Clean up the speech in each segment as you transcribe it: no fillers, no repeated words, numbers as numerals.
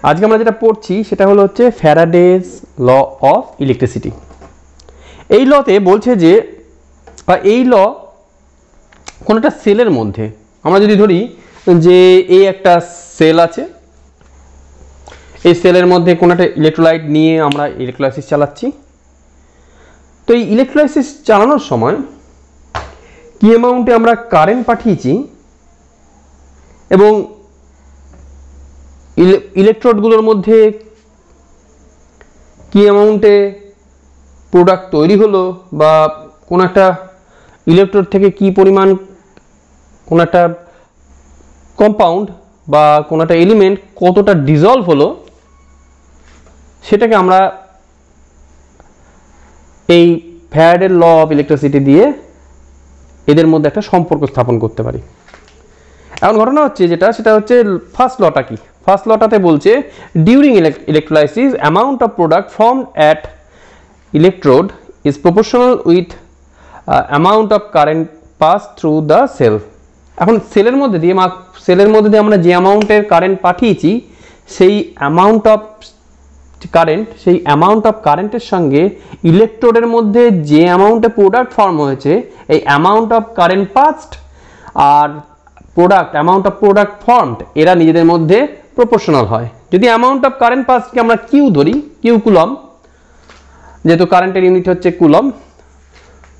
আজকে আমরা যেটা পড়ছি সেটা হলো হচ্ছে ফ্যারাডেজ ল অফ ইলেকট্রিসিটি। এই লতে বলছে যে, বা এই ল কোনো একটা সেলের মধ্যে, আমরা যদি ধরি যে এই একটা সেল আছে, এই সেলের মধ্যে কোনো একটা ইলেকট্রোলাইট নিয়ে আমরা ইলেকট্রোলাইসিস চালাচ্ছি। তো এই ইলেকট্রোলাইসিস চালানোর সময় কি অ্যামাউন্টে আমরা কারেন্ট পাঠিয়েছি এবং ইলেকট্রোডগুলোর মধ্যে কি অ্যামাউন্টে প্রোডাক্ট তৈরি হলো, বা কোনো একটা ইলেকট্রোড থেকে কি পরিমাণ কোনো একটা কম্পাউন্ড বা কোনো একটা এলিমেন্ট কতটা ডিজলভ হলো, সেটাকে আমরা এই ফ্যারাডের ল অফ ইলেকট্রিসিটি দিয়ে এদের মধ্যে একটা সম্পর্ক স্থাপন করতে পারি। এখন ঘটনা হচ্ছে যেটা, সেটা হচ্ছে ফার্স্ট লটা কি, ফার্স্ট লটাতে বলছে during electrolysis amount of product formed at electrode is proportional with amount of current pass through the cell. এখন সেলের মধ্যে দিয়ে আমরা যে অ্যামাউন্টের কারেন্ট পাঠিয়েছি সেই অ্যামাউন্ট অফ কারেন্টের সঙ্গে ইলেকট্রোডের মধ্যে যে অ্যামাউন্টে প্রোডাক্ট ফর্ম হয়েছে এই অ্যামাউন্ট অফ কারেন্ট পাসড আর অ্যামাউন্ট অফ প্রোডাক্ট ফর্মড এরা নিজেদের মধ্যে প্রপোর্শনাল হয়। যদি অ্যামাউন্ট অফ কারেন্ট পাসডকে আমরা কিউ ধরি, কিউ কুলম, যেহেতু কারেন্টের ইউনিট হচ্ছে কুলম,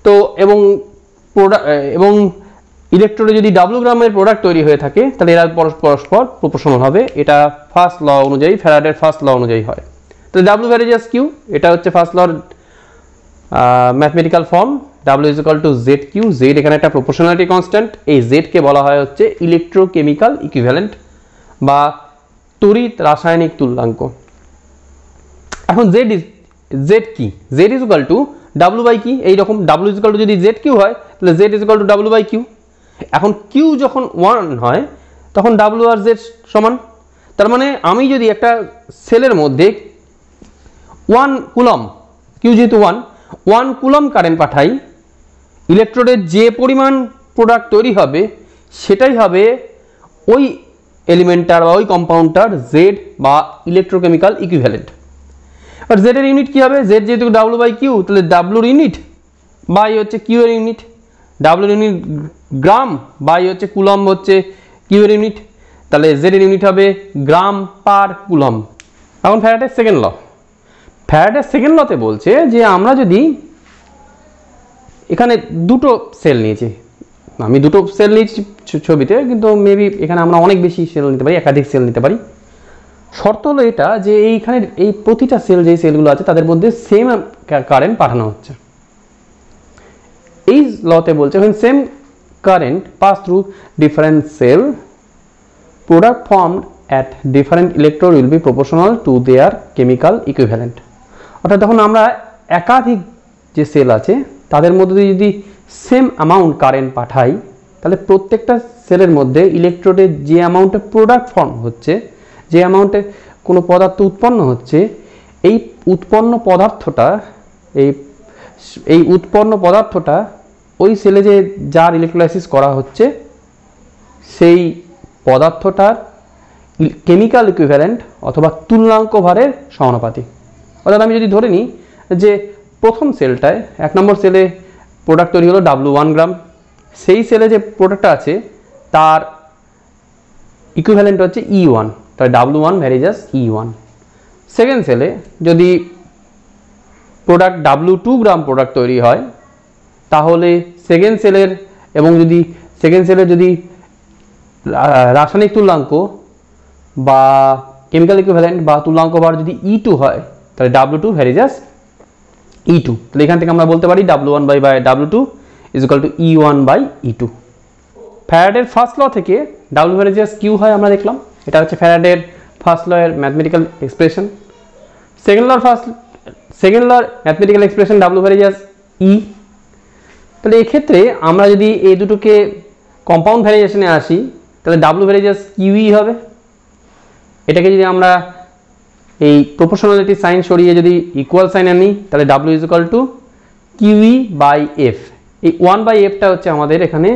তো এবং ইলেকট্রোডে যদি ডাব্লু গ্রামের প্রোডাক্ট তৈরি হয়ে থাকে তাহলে এরা পরস্পর প্রপোর্শনাল হবে। এটা ফার্স্ট ল অনুযায়ী, ফ্যারাডের ফার্স্ট ল অনুযায়ী হয়। তাহলে ডাব্লু ভ্যারিজাস কিউ, এটা হচ্ছে ফার্স্ট লর mathematical form. W is equal to Z Q. Z এখানে একটা প্রপোর্শনালিটি কনস্ট্যান্ট। এই জেডকে বলা হয় হচ্ছে ইলেকট্রোকেমিক্যাল ইকুইভ্যালেন্ট বা তড়িৎ রাসায়নিক তুল্যাঙ্ক। এখন জেড কি, Z is equal to W by কি, এইরকম ডাব্লু ইজ ইকুয়াল টু যদি জেড কিউ হয় তাহলে Z is equal to W by Q. এখন কিউ যখন 1 হয় তখন ডাব্লু আর জেড সমান। তার মানে আমি যদি একটা সেলের মধ্যে 1 কুলম, কিউ যেহেতু 1 কুলম কারেন্ট পাঠাই, ইলেকট্রোডের যে পরিমাণ প্রোডাক্ট তৈরি হবে সেটাই হবে ওই এলিমেন্টটার বা ওই কম্পাউন্ডটার জেড বা ইলেকট্রোকেমিক্যাল ইকুইভ্যালেন্ট। আর জেড এর ইউনিট কি হবে, জেড যেহেতু ডাব্লু বাই কিউ, তাহলে ডাব্লুর ইউনিট বাই হচ্ছে কিউ এর ইউনিট, ডাব্লুর ইউনিট গ্রাম বাই হচ্ছে কুলম হচ্ছে কিউ এর ইউনিট, তাহলে জেড এর ইউনিট হবে গ্রাম পার কুলম। এখন ফ্যারাডের সেকেন্ড ল, ফ্যারাডের সেকেন্ড লতে বলছে যে আমরা যদি এখানে দুটো সেল নিয়েছি, আমি দুটো সেল নিয়েছি ছবিতে, কিন্তু মেবি এখানে আমরা অনেক বেশি সেল নিতে পারি, একাধিক সেল নিতে পারি। শর্ত হলো এটা যে এইখানে এই প্রতিটা সেল যে সেলগুলো আছে তাদের মধ্যে সেম কারেন্ট পাঠানো হচ্ছে। এই লতে বলছে when same current pass through different cell, product formed at different electrode will be proportional to their chemical equivalent। অর্থাৎ যখন আমরা একাধিক যে সেল আছে তাদের মধ্যে যদি সেম অ্যামাউন্ট কারেন্ট পাঠাই তাহলে প্রত্যেকটা সেলের মধ্যে ইলেকট্রোডের যে অ্যামাউন্টে প্রোডাক্ট ফর্ম হচ্ছে, যে অ্যামাউন্টে কোনো পদার্থ উৎপন্ন হচ্ছে, এই উৎপন্ন পদার্থটা ওই সেলে যে যার ইলেকট্রোলাইসিস করা হচ্ছে সেই পদার্থটার কেমিক্যাল ইকুইভ্যালেন্ট অথবা তুল্যাঙ্ক ভারের সমানুপাতিক। অর্থাৎ আমি যদি ধরে নিই যে প্রথম সেলটায় 1 নম্বর সেলে প্রোডাক্ট তৈরি হলো W1 গ্রাম, সেই সেলে যে প্রোডাক্টটা আছে তার ইকুইভ্যালেন্ট হচ্ছে E1, তাহলে W1 ভ্যারিজাস E1। সেকেন্ড সেলে যদি প্রোডাক্ট W2 গ্রাম প্রোডাক্ট তৈরি হয় তাহলে সেকেন্ড সেলের যদি রাসায়নিক তুল্যাঙ্ক বা কেমিক্যাল ইকুইভ্যালেন্ট বা তুল্যাঙ্ক ভার যদি E2 হয় তাহলে W2 ভ্যারিজাস E2। তাহলে এখান থেকে আমরা বলতে পারি W1 by W2 is equal to E1 by E2। ফ্যারাডের ফার্স্ট ল থেকে W ভ্যারিজাস Q হয় আমরা দেখলাম, এটা হচ্ছে ফ্যারাডের ফার্স্ট ল এর ম্যাথমেটিক্যাল এক্সপ্রেশন। সেকেন্ড লর mathematical expression W varies as E। তাহলে এক্ষেত্রে আমরা যদি এই দুটোকে কম্পাউন্ড ভ্যারিয়েশনে আসি তাহলে W ভ্যারিজাস QE হবে। এটাকে যদি আমরা এই প্রপোর্শনালিটি সাইন সরিয়ে যদি ইকুয়াল সাইন আনি তাহলে W is equal to QE by F। এই 1 বাই Fটা হচ্ছে আমাদের এখানে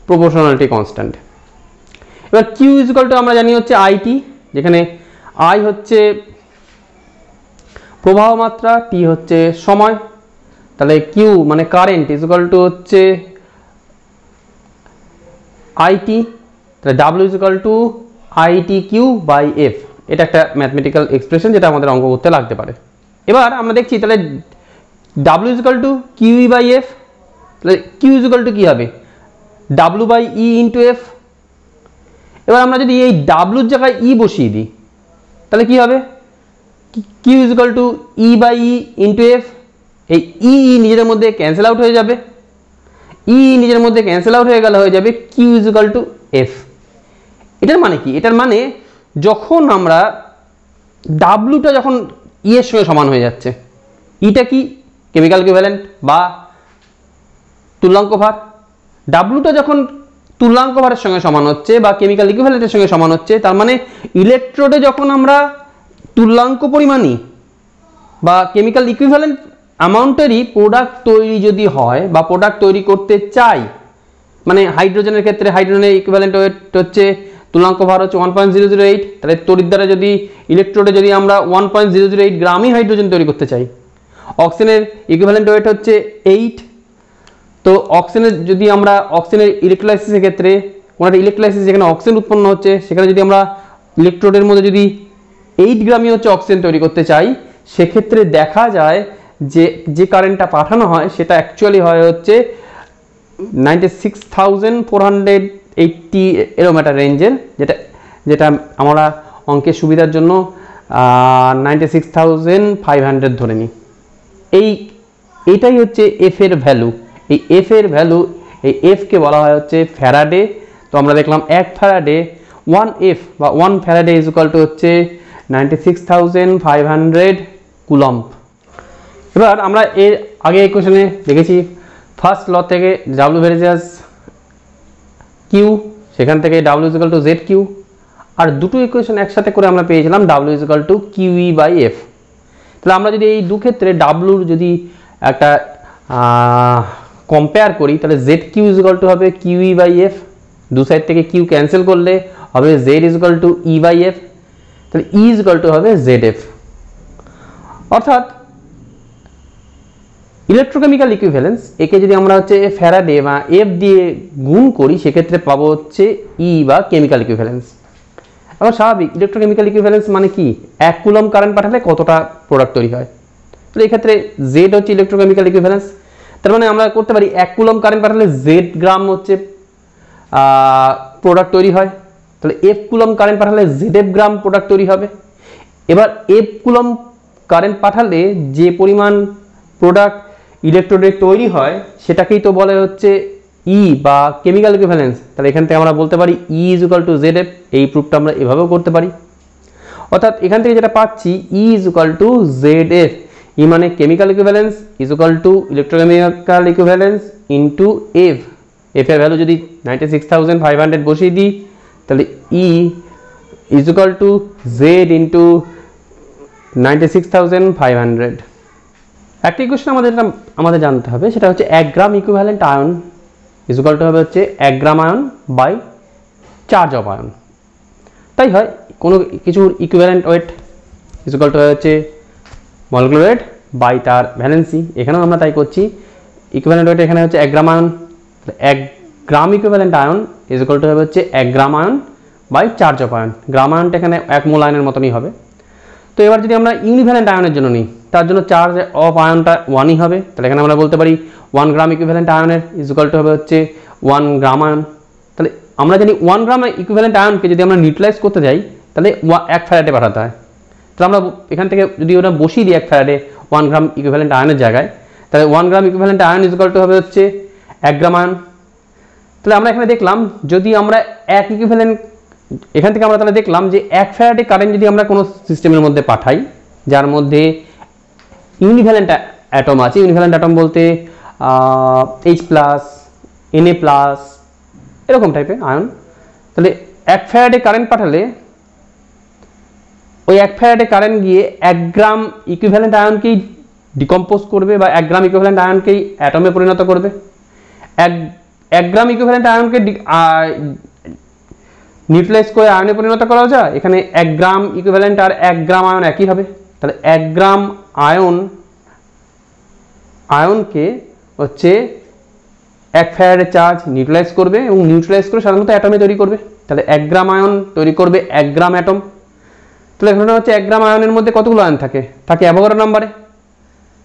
প্রপোর্শনালিটি কনস্ট্যান্ট। এবার Q ইজ ইকুয়াল টু আমরা জানি হচ্ছে IT, যেখানে আই হচ্ছে প্রবাহ মাত্রা, টি হচ্ছে সময়, তাহলে কিউ মানে কারেন্ট ইজ ইকুয়াল টু হচ্ছে আইটি, তাহলে W is equal to IT Q by F. এটা একটা ম্যাথমেটিক্যাল এক্সপ্রেশন যেটা আমাদের অঙ্ক করতে লাগতে পারে। এবার আমরা দেখছি তাহলে W is equal to Q E by F, তাহলে কিউ ইজ ইকুয়াল টু কী হবে W by E into F. এবার আমরা যদি এই ডাব্লুর জায়গায় ই বসিয়ে দিই তাহলে কি হবে Q is equal to E by E into F. এই ই নিজের মধ্যে ক্যান্সেল আউট হয়ে যাবে, ই নিজের মধ্যে ক্যান্সেল আউট হয়ে গেলে হয়ে যাবে Q is equal to F. এটার মানে কি? এটার মানে যখন আমরা ডাব্লুটা যখন ই এর সঙ্গে সমান হয়ে যাচ্ছে, ইটা কি কেমিক্যাল ইকুইভ্যালেন্ট বা তুল্যাঙ্ক ভার, ডাব্লুটা যখন তুল্যাঙ্ক ভারের সঙ্গে সমান হচ্ছে বা কেমিক্যাল ইকুইভ্যালেন্টের সঙ্গে সমান হচ্ছে, তার মানে ইলেকট্রোডে যখন আমরা তুল্যাঙ্ক পরিমাণই বা কেমিক্যাল ইকুইভ্যালেন্ট অ্যামাউন্টেরই প্রোডাক্ট তৈরি যদি হয় বা প্রোডাক্ট তৈরি করতে চাই, মানে হাইড্রোজেনের ক্ষেত্রে হাইড্রোজেনের ইকুইভ্যালেন্ট ওয়েট হচ্ছে তুল্যাঙ্ক ভার হচ্ছে 1.008, তাহলে তড়িৎ দ্বারা যদি ইলেকট্রোডে যদি আমরা 1.008 গ্রামই হাইড্রোজেন তৈরি করতে চাই, অক্সিজেনের ইকুইভ্যালেন্ট ওয়েট হচ্ছে 8। তো অক্সিজেনের যদি আমরা অক্সিজেনের ইলেকট্রোলাইসিসের ক্ষেত্রে কোনো একটা ইলেকট্রোলাইসিস যেখানে অক্সিজেন উৎপন্ন হচ্ছে সেখানে যদি আমরা ইলেকট্রোডের মধ্যে যদি 8 গ্রামই হচ্ছে অক্সিজেন তৈরি করতে চাই, সেক্ষেত্রে দেখা যায় যে কারেন্টটা পাঠানো হয় সেটা অ্যাকচুয়ালি হয় হচ্ছে 96,480 এরকম একটা রেঞ্জের, যেটা আমরা অঙ্কের সুবিধার জন্য 96,500 ধরে নিই। এইটাই হচ্ছে এফ এর ভ্যালু। এই এফ এর ভ্যালু, এই এফকে বলা হয় হচ্ছে ফ্যারাডে। তো আমরা দেখলাম 1 ফ্যারাডে 1 এফ বা 1 ফ্যারাডে ইজ ইকুয়াল টু হচ্ছে 96,500 কুলম্ব। এবার আমরা এর আগে ইকুয়েশনে দেখেছি ফার্স্ট ল থেকে ডাব্লিউ ভেরিয়াস কিউ, সেখান থেকে W is equal to Z Q, আর দুটো ইকুয়েশন একসাথে করে আমরা পেয়েছিলাম W is equal to Q E by F. তাহলে আমরা যদি এই দু ক্ষেত্রে ডাব্লুর যদি একটা কম্পেয়ার করি তাহলে Z Q is equal to হবে কিউ ই বাই এফ, দু সাইড থেকে কিউ ক্যান্সেল করলে হবে Z is equal to E by F, তাহলে ই ইজ ইকুয়াল টু হবে জেড এফ। অর্থাৎ ইলেকট্রোকেমিক্যাল ইকুইভ্যালেন্স একে যদি আমরা হচ্ছে ফ্যারাডে বা এফ দিয়ে গুণ করি সেক্ষেত্রে পাবো হচ্ছে ই বা কেমিক্যাল ইকুইভ্যালেন্স। এখন স্বাভাবিক ইলেকট্রোকেমিক্যাল ইকুইভ্যালেন্স মানে কি 1 কুলম্ব কারেন্ট পাঠালে কতটা প্রোডাক্ট তৈরি হয়। তো এই ক্ষেত্রে জেড হচ্ছে ইলেকট্রোকেমিক্যাল ইকুইভ্যালেন্স, তার মানে আমরা করতে পারি 1 কুলম্ব কারেন্ট পাঠালে জেড গ্রাম হচ্ছে প্রোডাক্ট তৈরি হয়, তাহলে এফ কুলম্ব কারেন্ট পাঠালে জেড এফ গ্রাম প্রোডাক্ট তৈরি হবে। এবার এফ কুলম্ব কারেন্ট পাঠালে যে পরিমাণ প্রোডাক্ট ইলেকট্রোডে তৈরি হয় সেটাকেই তো বলে হচ্ছে ই বা কেমিক্যাল ইকুইভ্যালেন্স। তাহলে এখান থেকে আমরা বলতে পারি E is equal to Z F. এই প্রুফটা আমরা এভাবেও করতে পারি। অর্থাৎ এখান থেকে যেটা পাচ্ছি E is equal to Z F, E মানে chemical equivalence is equal to electrochemical equivalence into F. F এর ভ্যালু যদি 96,500 বসিয়ে দিই তাহলে E is equal to Z into 96,500। একটা ইকুয়েশন আমাদের জানতে হবে, সেটা হচ্ছে 1 gram equivalent ion is equal to হবে হচ্ছে 1 gram ion by charge of ion. তাই হয় কোনো কিছুর equivalent weight is equal to হচ্ছে মলিকুলার ওয়েট বাই তার ভ্যালেন্সি। এখানেও আমরা তাই করছি, ইকুইভ্যালেন্ট ওয়েট এখানে হচ্ছে 1 gram ion, 1 gram equivalent ion is equal to হবে হচ্ছে 1 gram ion by charge of ion. Gram আয়নটা এখানে 1 মোল আয়নের মতনই হবে। তো এবার যদি আমরা ইউনিভ্যালেন্ট আয়নের জন্য নিই তার জন্য চার্জ অফ আয়নটা 1ই হবে, তাহলে এখানে আমরা বলতে পারি 1 গ্রাম ইকুইভ্যালেন্ট আয়নের ইজ ইকুয়াল টু হবে হচ্ছে 1 গ্রাম আয়ন। তাহলে আমরা জানি 1 গ্রাম ইকুইভ্যালেন্ট আয়নকে যদি আমরা নিউট্রালাইজ করতে যাই তাহলে 1 ফ্যারাডে পাঠাতে হয়। তাহলে আমরা এখান থেকে যদি ওটা বসিয়ে দিই 1 ফ্যারাডে 1 গ্রাম ইকুইভ্যালেন্ট আয়নের জায়গায়, তাহলে 1 gram equivalent ion is equal to হবে হচ্ছে 1 গ্রাম আয়ন। তাহলে আমরা এখানে দেখলাম যদি আমরা 1 ইকুইভ্যালেন্ট, এখান থেকে আমরা তাহলে দেখলাম যে 1 ফ্যারাডে কারেন্ট যদি আমরা কোনো সিস্টেমের মধ্যে পাঠাই যার মধ্যে ইউনিভ্যালেন্ট অ্যাটম আছে, ইউনিভ্যালেন্ট অ্যাটম বলতে H+, Na+, এরকম টাইপের আয়ন, তাহলে 1 ফ্যারাডে কারেন্ট পাঠালে ওই 1 ফ্যারাডে কারেন্ট গিয়ে 1 গ্রাম ইকুইভ্যালেন্ট আয়নকেই ডিকম্পোজ করবে বা 1 গ্রাম ইকুইভ্যালেন্ট আয়নকেই অ্যাটমে পরিণত করবে। 1 গ্রাম ইকুইভ্যালেন্ট আয়নকে নিউট্রালাইজ করে আয়নে পরিণত করা যায়। এখানে 1 গ্রাম ইকুইভ্যালেন্ট আর 1 গ্রাম আয়ন একই হবে, তাহলে 1 গ্রাম আয়নকে হচ্ছে 1 ফ্যারাডে চার্জ নিউট্রালাইজ করবে এবং নিউট্রালাইজ করে সাধারণত অ্যাটমে তৈরি করবে। তাহলে 1 গ্রাম আয়ন তৈরি করবে 1 গ্রাম অ্যাটম। তাহলে এখানে হচ্ছে 1 গ্রাম আয়নের মধ্যে কতগুলো আয়ন থাকে অ্যাভোগাড্রো নাম্বারে।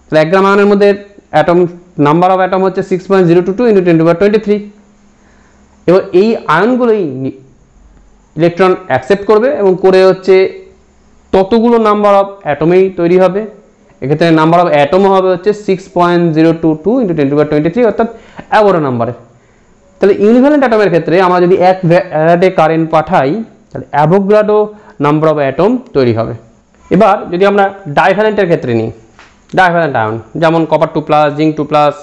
তাহলে 1 গ্রাম আয়নের মধ্যে অ্যাটম নাম্বার অফ অ্যাটম হচ্ছে 6.022 × 10⁻23। এবার এই আয়নগুলোই ইলেকট্রন অ্যাকসেপ্ট করবে এবং করে হচ্ছে ততগুলো নাম্বার অফ অ্যাটমেই তৈরি হবে। এক্ষেত্রে নাম্বার অফ অ্যাটমও হবে হচ্ছে 6.022 × 10⁻23 অর্থাৎ অ্যাভোগাড্রো নাম্বারে। তাহলে ইউনিভ্যালেন্ট অ্যাটমের ক্ষেত্রে আমরা যদি 1 ফ্যারাডে কারেন্ট পাঠাই তাহলে অ্যাভোগাড্রো নাম্বার অফ অ্যাটম তৈরি হবে। এবার যদি আমরা ডাইভ্যালেন্টের ক্ষেত্রে নিই, ডাইভ্যালেন্ট আয়ন যেমন কপার 2+, জিঙ্ক 2+,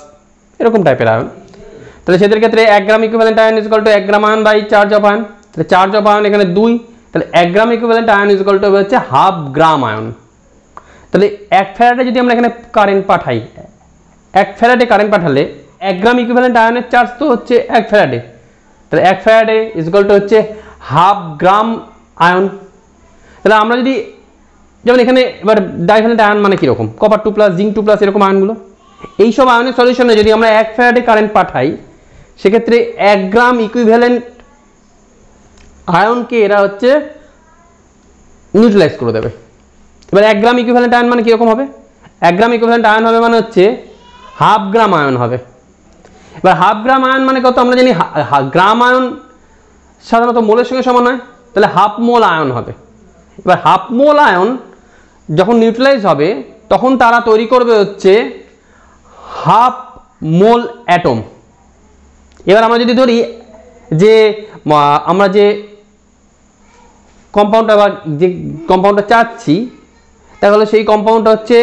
এরকম টাইপের আয়ন, তাহলে সেদের ক্ষেত্রে 1 gram equivalent ion is equal to 1 gram ion by charge of ion. তাহলে চার্জ অফ আয়ন এখানে 2, তাহলে 1 gram equivalent ion is equal to হচ্ছে হাফ গ্রাম আয়ন। তাহলে 1 ফ্যারাডে যদি আমরা এখানে কারেন্ট পাঠাই, 1 ফ্যারাডে কারেন্ট পাঠালে 1 গ্রাম ইকুইভ্যালেন্ট আয়নের চার্জ তো হচ্ছে 1 ফ্যারাডে, তাহলে 1 ফ্যারাডে ইজ ইকুয়াল টু হচ্ছে হাফ গ্রাম আয়ন। তাহলে আমরা যদি যেমন এখানে এবার ডাইভ্যালেন্ট আয়ন মানে কীরকম, কপার 2+, জিঙ্ক 2+, এরকম আয়নগুলো, এইসব আয়নের সলিউশনে যদি আমরা 1 ফ্যারাডে কারেন্ট পাঠাই সেক্ষেত্রে 1 গ্রাম ইকুইভ্যালেন্ট আয়নকে এরা হচ্ছে নিউট্রালাইজ করে দেবে। এবার 1 গ্রাম ইকুইভ্যালেন্ট আয়ন মানে কীরকম হবে, 1 গ্রাম ইকুইভ্যালেন্ট আয়ন হবে মানে হচ্ছে হাফ গ্রাম আয়ন হবে। এবার হাফ গ্রাম আয়ন মানে কত আমরা জানি, গ্রাম আয়ন সাধারণত মোলের সঙ্গে সমান হয়, তাহলে হাফ মোল আয়ন হবে। এবার হাফ মোল আয়ন যখন নিউট্রালাইজ হবে তখন তারা তৈরি করবে হচ্ছে হাফ মোল অ্যাটম। এবার আমরা যদি ধরি যে আমরা যে কম্পাউন্ডটা বা যে কম্পাউন্ডটা চাচ্ছি তাহলে সেই কম্পাউন্ডটা হচ্ছে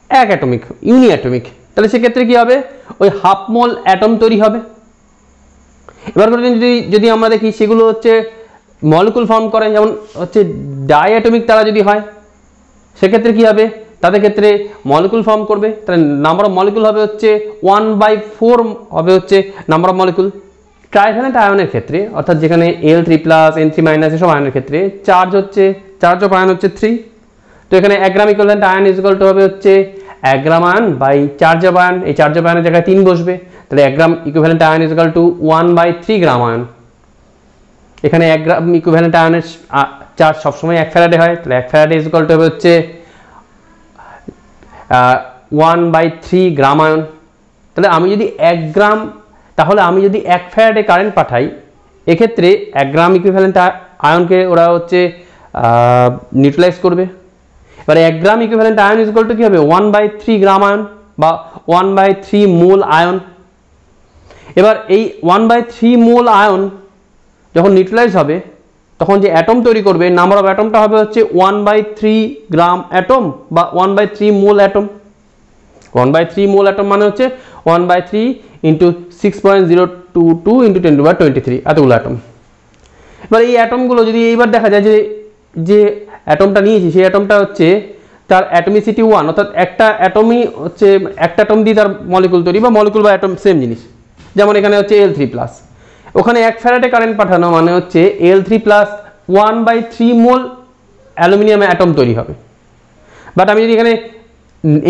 1 অ্যাটমিক, ইউনি অ্যাটমিক, তাহলে সেক্ষেত্রে কী হবে, ওই হাফ মোল অ্যাটম তৈরি হবে। এবার যদি আমরা দেখি সেগুলো হচ্ছে মলিকুল ফর্ম করে, যেমন হচ্ছে ডাই অ্যাটমিক তারা যদি হয় সেক্ষেত্রে কী হবে, তাদের ক্ষেত্রে মলিকুল ফর্ম করবে, তাহলে নাম্বার অফ মলিকুল হবে হচ্ছে 1/4 হবে হচ্ছে নাম্বার অফ মলিকুল। ট্রাইভ্যালেন্ট আয়নের ক্ষেত্রে অর্থাৎ যেখানে L3+, N3- এসব আয়নের ক্ষেত্রে চার্জ অফ আয়ন হচ্ছে 3। তো এখানে 1 gram equivalent ion is equal to হবে হচ্ছে 1 gram ion by charge of ion, এই চার্জ অফ আয়নের জায়গায় 3 বসবে, তাহলে 1 gram equivalent ion is equal to 1/3 gram ion. এখানে 1 গ্রাম ইকুইভ্যালেন্ট আয়নের চার্জ সবসময় 1 ফ্যারাডে হয়, তাহলে 1 ফ্যারাডে ইজ ইকুয়াল টু হবে হচ্ছে 1/3 গ্রাম আয়ন। তাহলে আমি যদি 1 ফ্যারাডে কারেন্ট পাঠাই এক্ষেত্রে 1 গ্রাম ইকুইভ্যালেন্ট আয়নকে ওরা হচ্ছে নিউট্রালাইজ করবে। এবারে 1 gram equivalent ion is equal to কী হবে, 1/3 গ্রাম আয়ন বা 1/3 মোল আয়ন। এবার এই 1/3 মোল আয়ন যখন নিউট্রালাইজ হবে তখন যে অ্যাটম তৈরি করবে নাম্বার অফ অ্যাটমটা হবে হচ্ছে 1/3 গ্রাম অ্যাটম বা 1/3 মোল অ্যাটম। 1/3 মোল অ্যাটম মানে হচ্ছে 1/3 × 6.022 × 10⁻23 এতগুলো অ্যাটম। এবার এই অ্যাটমগুলো যদি এইবার দেখা যায় যে অ্যাটমটা নিয়েছি সেই অ্যাটমটা হচ্ছে তার অ্যাটমিসিটি 1, অর্থাৎ একটা অ্যাটমই হচ্ছে একটা অ্যাটম দিয়ে তার মলিকুল তৈরি বা মলিকুল বা অ্যাটম সেম জিনিস। যেমন এখানে হচ্ছে L3+, ওখানে 1 ফ্যারাডে কারেন্ট পাঠানো মানে হচ্ছে L3+ 1/3 মোল অ্যালুমিনিয়াম অ্যাটম তৈরি হবে। বাট আমি যদি এখানে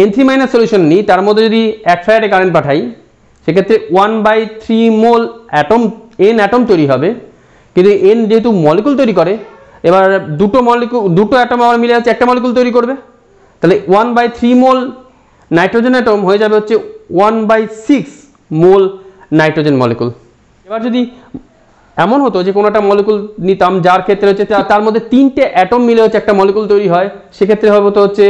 N3- সলিউশন নিই তার মধ্যে যদি 1 ফ্যারাডে কারেন্ট পাঠাই সেক্ষেত্রে 1/3 মোল N অ্যাটম তৈরি হবে, কিন্তু N যেহেতু মলিকুল তৈরি করে এবার দুটো অ্যাটম আবার মিলে হচ্ছে একটা মলিকুল তৈরি করবে, তাহলে 1/3 মোল নাইট্রোজেন অ্যাটম হয়ে যাবে হচ্ছে 1/6 মোল নাইট্রোজেন মলিকুল। এবার যদি এমন হতো যে কোনো একটা মলিকুল নিতাম যার ক্ষেত্রে হচ্ছে তার মধ্যে 3টে অ্যাটম মিলে হচ্ছে একটা মলিকুল তৈরি হয়, সেক্ষেত্রে হবে তো হচ্ছে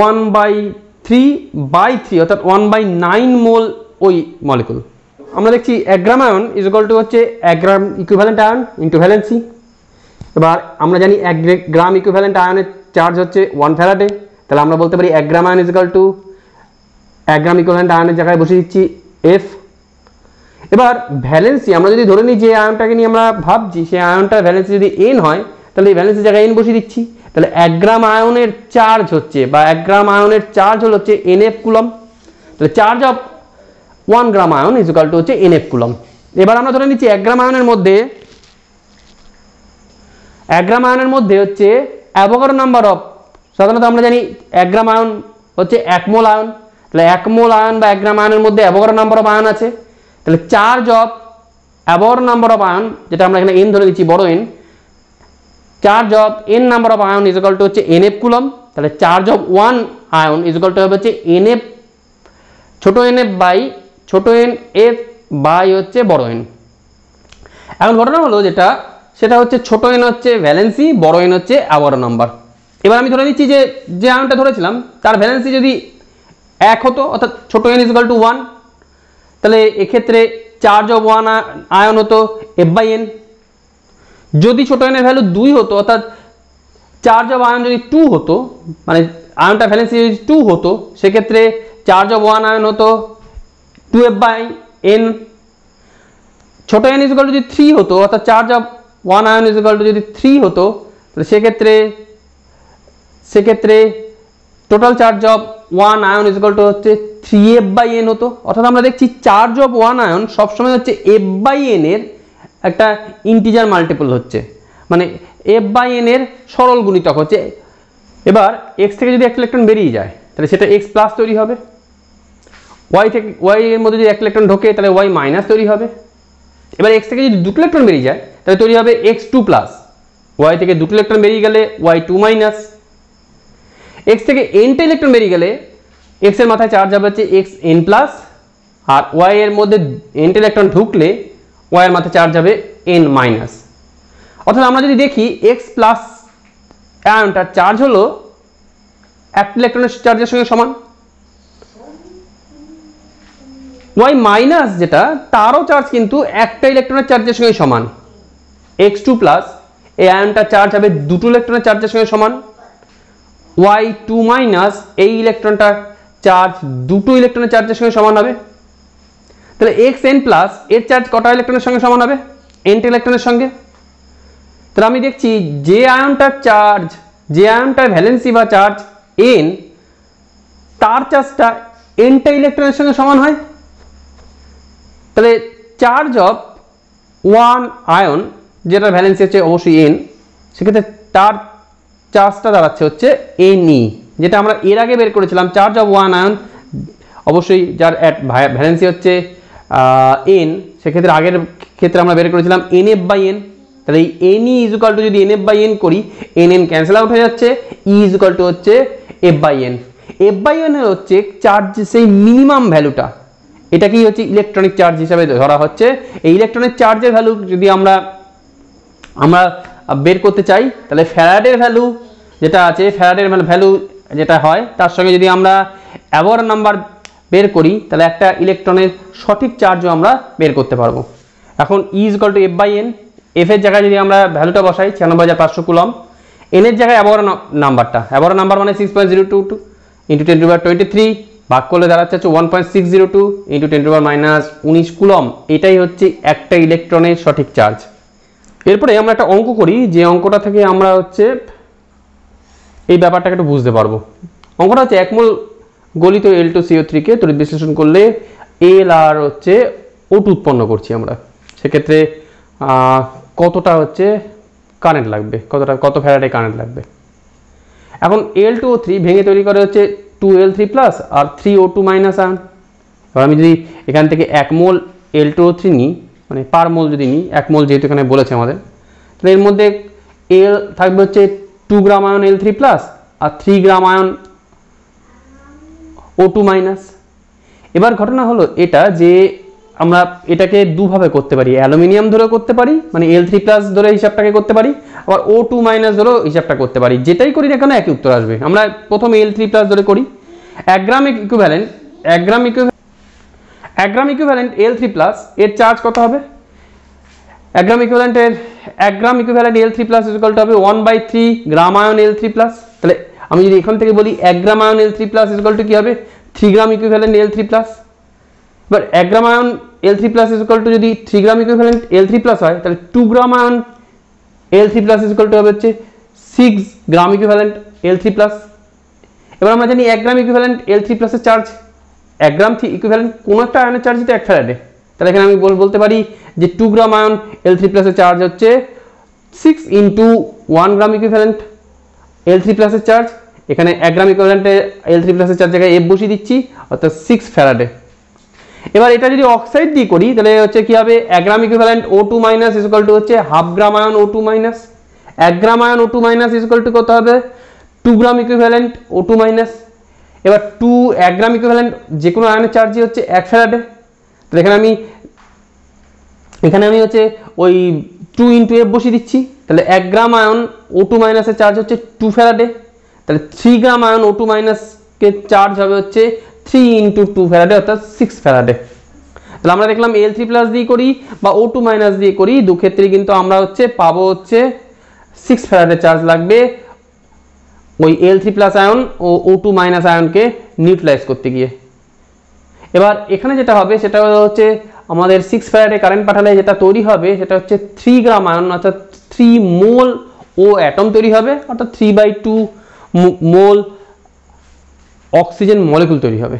1/3/3 অর্থাৎ 1/9 মোল ওই মলিকুল। আমরা দেখছি 1 gram ion is equal to হচ্ছে 1 gram equivalent ion into valency. এবার আমরা জানি 1 গ্রাম ইকুইভ্যালেন্ট আয়নের চার্জ হচ্ছে 1 ফ্যারাডে, তাহলে আমরা বলতে পারি 1 gram ion is equal to 1 gram equivalent আয়নের জায়গায় বসে দিচ্ছি F। এবার ভ্যালেন্সি আমরা যদি ধরে নিই যে আয়নটাকে নিয়ে আমরা ভাবছি সেই আয়নটার ভ্যালেন্সি যদি N হয় তাহলে এই ভ্যালেন্সির জায়গায় N বসিয়ে দিচ্ছি, তাহলে 1 গ্রাম আয়নের চার্জ হচ্ছে বা 1 গ্রাম আয়নের চার্জ হচ্ছে NF কুলম, তাহলে charge of 1 gram ion is equal to হচ্ছে NF কুলম। এবার আমরা ধরে নিচ্ছি 1 গ্রাম আয়নের মধ্যে 1 গ্রাম আয়নের মধ্যে হচ্ছে অ্যাভোগাড্রো নাম্বার অফ, সাধারণত আমরা জানি 1 গ্রাম আয়ন হচ্ছে 1 মোল আয়ন, তাহলে 1 মোল আয়ন বা 1 গ্রাম আয়নের মধ্যে অ্যাভোগাড্রো নাম্বার অফ আয়ন আছে, তাহলে charge of Avogadro number of ion, যেটা আমরা এখানে n ধরে দিচ্ছি বড় n, charge of n number of ion is equal to হচ্ছে nf কুলম, তাহলে charge of 1 ion is equal to হবে হচ্ছে nf ছোট nf বাই ছোট nf বাই হচ্ছে বড় n। এখন ঘটনা হলো যেটা, সেটা হচ্ছে ছোট n হচ্ছে ভ্যালেন্সি, বড় n হচ্ছে অ্যাভোগাড্রো নাম্বার। এবার আমি ধরে নিচ্ছি যে যে আয়নটা ধরেছিলাম তার ভ্যালেন্সি যদি 1 হতো, অর্থাৎ ছোট n ইজ ইকুয়াল টু 1, তাহলে এক্ষেত্রে চার্জ অফ 1 আয়ন হতো f বাই n। যদি ছোট n এর ভ্যালু 2 হতো, অর্থাৎ চার্জ অফ আয়ন যদি 2 হতো, মানে আয়নটা ভ্যালেন্সি যদি 2 হতো, সেক্ষেত্রে চার্জ অফ 1 আয়ন হতো 2f বাই n। ছোট n ইজ ইকুয়াল টু যদি 3 হতো, অর্থাৎ charge of 1 ion is equal to যদি 3 হতো, তাহলে সেক্ষেত্রে total charge of 1 ion is equal to হচ্ছে 3f বাই n হতো। অর্থাৎ আমরা দেখছি চার্জ অফ 1 আয়ন সবসময় হচ্ছে f বাই n এর একটা ইন্টিজার মাল্টিপল হচ্ছে, মানে f বাই n এর সরল গুণিতক হচ্ছে। এবার x থেকে যদি 1 ইলেকট্রন বেরিয়ে যায়, তাহলে সেটা x প্লাস তৈরি হবে, y এর মধ্যে যদি 1 ইলেকট্রন ঢোকে তাহলে y মাইনাস তৈরি হবে। এবার x থেকে যদি 2 ইলেকট্রন বেরিয়ে যায় তাহলে তৈরি হবে x2 প্লাস, y থেকে 2 ইলেকট্রন বেরিয়ে গেলে y2 মাইনাস। x থেকে n ইলেকট্রন বেরিয়ে গেলে x এর মাথায় চার্জ হবে হচ্ছে xn প্লাস, আর y এর মধ্যে n ইলেকট্রন ঢুকলে y এর মাথায় চার্জ হবে n মাইনাস। অর্থাৎ আমরা যদি দেখি x প্লাস আয়নটার চার্জ হলো 1 ইলেকট্রনের চার্জের সঙ্গে সমান, y মাইনাস যেটা তারও চার্জ কিন্তু একটা ইলেকট্রনের চার্জের সঙ্গে সমান, x2 প্লাস এই আয়নটার চার্জ হবে 2 ইলেকট্রনের চার্জের সঙ্গে সমান, y2 মাইনাস এই ইলেকট্রনটার চার্জ 2 ইলেকট্রনের চার্জের সঙ্গে সমান হবে। তাহলে xn প্লাস এর চার্জ কটা ইলেকট্রনের সঙ্গে সমান হবে? n ইলেকট্রনের সঙ্গে। তাহলে আমি দেখছি যে আয়নটার ভ্যালেন্সি বা চার্জ n, তার চার্জটা n ইলেকট্রনের সঙ্গে সমান হয়। তাহলে চার্জ অফ 1 আয়ন, যেটা ভ্যালেন্সি হচ্ছে অবশ্যই n, সেক্ষেত্রে তার চার্জটা দাঁড়াচ্ছে হচ্ছে ne, যেটা আমরা এর আগে বের করেছিলাম। চার্জ অফ 1 আয়ন অবশ্যই যার ভ্যালেন্সি হচ্ছে n, সেক্ষেত্রে আগের ক্ষেত্রে আমরা বের করেছিলাম nf বাই n। তাহলে এই ne ইজ ইকুয়াল টু যদি nf বাই n করি, n ক্যান্সেল আউট হয়ে যাচ্ছে, e ইজ ইকুয়াল টু হচ্ছে f by n। f by n হচ্ছে চার্জ, সেই মিনিমাম ভ্যালুটা, এটা কি হচ্ছে ইলেকট্রনিক চার্জ হিসাবে ধরা হচ্ছে। এই ইলেকট্রনিক চার্জের ভ্যালু যদি আমরা বের করতে চাই, তাহলে ফ্যারাডের ভ্যালু যেটা আছে, ফ্যারাডের ভ্যালু যেটা হয় তার সঙ্গে যদি আমরা অ্যাভোগাড্রো নাম্বার বের করি, তাহলে একটা ইলেকট্রনের সঠিক চার্জও আমরা বের করতে পারবো। এখন E is equal to f by n, f এর জায়গায় যদি আমরা ভ্যালুটা বসাই 96,500 কুলম, n এর জায়গায় অ্যাভোগাড্রো নাম্বার মানে 6.022 ইন্টু 10⁻23 ভাগ করলে দাঁড়াচ্ছে হচ্ছে 1.602 ইন্টু 10⁻−19 কুলম। এটাই হচ্ছে একটা ইলেকট্রনের সঠিক চার্জ। এরপরে আমরা একটা অঙ্ক করি, যে অঙ্কটা থেকে আমরা হচ্ছে এই ব্যাপারটাকে একটু বুঝতে পারবো। অঙ্কটা হচ্ছে 1 মোল গলিত L2CO3 কে তড়িৎ বিশ্লেষণ করলে L আর হচ্ছে O2 উৎপন্ন করছি আমরা, সেক্ষেত্রে কতটা হচ্ছে কারেন্ট লাগবে, কত ফ্যারাডে কারেন্ট লাগবে। এখন L2O3 ভেঙে তৈরি করে হচ্ছে 2L3 প্লাস আর 3O2 মাইনাস আয়ন। এবার আমি যদি এখান থেকে 1 মোল L2O3 নিই, মানে পার মোল যদি নিই, 1 মোল যেহেতু এখানে বলেছে আমাদের, তাহলে এর মধ্যে L থাকবে হচ্ছে 2 গ্রাম আয়ন L3 প্লাস আর 3 গ্রাম আয়ন O2 মাইনাস। এবার ঘটনা হলো এটা যে আমরা এটাকে দুভাবে করতে পারি, অ্যালুমিনিয়াম ধরেও করতে পারি, মানে L3 প্লাস ধরে হিসাবটাকে করতে পারি, আবার O2 মাইনাস ধরেও হিসাবটা করতে পারি। যেটাই করি না কেন একই উত্তর আসবে। আমরা প্রথমে L3 প্লাস ধরে করি। 1 গ্রাম ইকুইভ্যালেন্ট L3 প্লাস এর চার্জ কত হবে? 1 gram equivalent L3 plus is equal to হবে 1/3 গ্রাম আয়ন L3 প্লাস। তাহলে আমি যদি এখান থেকে বলি 1 gram ion L3 plus is equal two কি হবে? 3 গ্রাম ইকুইভ্যালেন্ট L3 প্লাস। এবার 1 gram ion L3 plus is equal to যদি 3 গ্রাম ইকুইভ্যালেন্ট L3 প্লাস হয়, তাহলে 2 গ্রাম ion L3 plus is equal to হবে হচ্ছে 6 গ্রাম ইকুইভ্যালেন্ট L3 প্লাস। এবার আমরা জানি 1 গ্রাম ইকুইভ্যালেন্ট L3 প্লাসের চার্জ, 1 গ্রাম ইকুইভ্যালেন্ট কোনো একটা আয়নের চার্জ হচ্ছে 1 ফ্যারাডে। তাহলে এখানে আমি বলতে পারি যে 2 গ্রাম আয়ন L3 প্লাসের চার্জ হচ্ছে 6 ইন্টু 1 গ্রাম ইকুইভ্যালেন্ট L3 প্লাসের চার্জ, এখানে 1 গ্রাম ইকুইভ্যালেন্টে L3 প্লাসের চার্জ জায়গায় F বসিয়ে দিচ্ছি, অর্থাৎ 6 ফ্যারাডে। এবার এটা যদি অক্সাইড দিয়ে করি তাহলে হচ্ছে কি হবে, 1 gram equivalent O2 minus is equal to হচ্ছে half gram ion O2 minus, 1 gram ion O2 minus is equal to কত হবে, 2 গ্রাম ইকুইভ্যালেন্ট O2 মাইনাস। এবার 1 গ্রাম ইকুইভ্যালেন্ট যে কোনো আয়নের চার্জই হচ্ছে 1 ফ্যারাডে। তো এখানে আমি হচ্ছে ওই 2 ইন্টু F বসিয়ে দিচ্ছি, তাহলে 1 গ্রাম আয়ন O2 মাইনাসের চার্জ হচ্ছে 2 ফ্যারাডে, তাহলে 3 গ্রাম আয়ন O2 মাইনাসকে চার্জ হবে হচ্ছে 3 ইন্টু 2 ফ্যারাডে, অর্থাৎ 6 ফ্যারাডে। তাহলে আমরা দেখলাম L3 প্লাস দিয়ে করি বা O2 মাইনাস দিয়ে করি, দু ক্ষেত্রেই কিন্তু আমরা হচ্ছে পাবো হচ্ছে 6 ফ্যারাডে চার্জ লাগবে ওই L3 প্লাস আয়ন ও O2 মাইনাস আয়নকে নিউট্রালাইজ করতে গিয়ে। এবার এখানে যেটা হবে সেটা হচ্ছে আমাদের 6 ফ্যারাডে কারেন্ট পাঠালে যেটা তৈরি হবে সেটা হচ্ছে 3 গ্রাম আয়ন, অর্থাৎ 3 মোল ও অ্যাটম তৈরি হবে, অর্থাৎ 3/2 মোল অক্সিজেন মলিকুল তৈরি হবে।